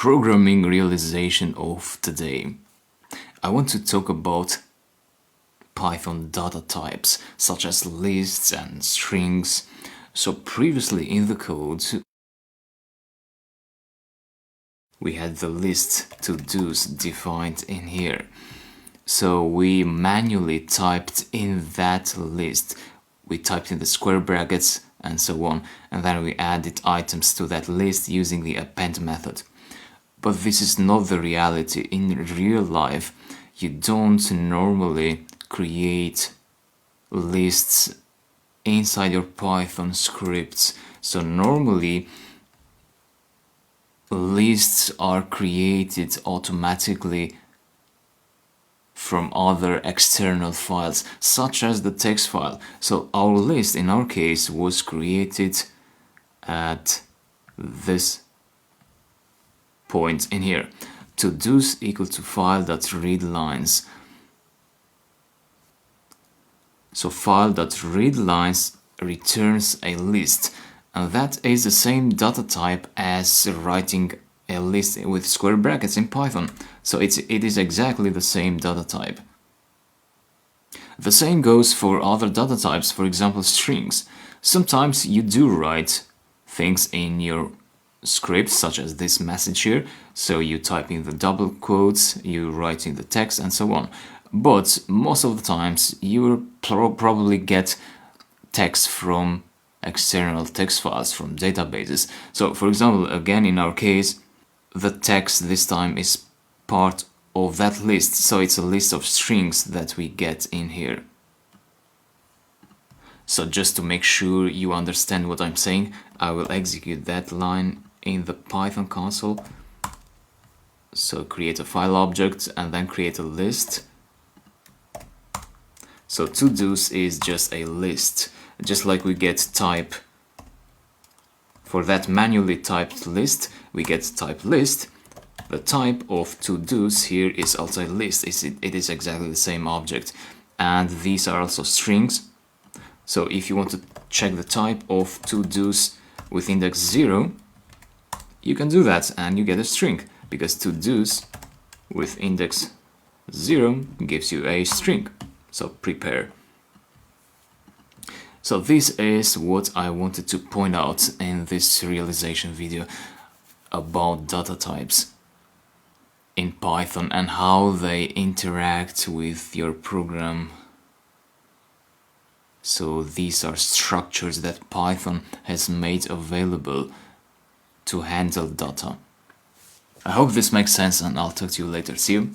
programming realization of today. I want to talk about Python data types such as lists and strings. So previously in the code we had the list to-dos defined in here. So we manually typed in that list. We typed in the square brackets and so on, and then we added items to that list using the append method. But this is not the reality. In real life, you don't normally create lists inside your Python scripts. So normally, lists are created automatically from other external files, such as the text file. So our list, in our case, was created at this point in here. To-dos equal to file.readlines. So file.readlines returns a list, and that is the same data type as writing a list with square brackets in Python. So it is exactly the same data type. The same goes for other data types, for example strings. Sometimes you do write things in your script, such as this message here. So you type in the double quotes, you write in the text and so on. But most of the times you will probably get text from external text files, from databases. So for example, again in our case, the text this time is part of that list. So it's a list of strings that we get in here. So just to make sure you understand what I'm saying, I will execute that line in the Python console. So create a file object and then create a list. So to-dos is just a list, just like we get type for that manually typed list, we get type list. The type of to-dos here is also a list. It is exactly the same object, and these are also strings. So if you want to check the type of to-dos with index 0, you can do that and you get a string, because to-dos with index 0 gives you a string. So prepare. So this is what I wanted to point out in this realization video about data types in Python and how they interact with your program. So these are structures that Python has made available to handle data. I hope this makes sense, and I'll talk to you later. See you.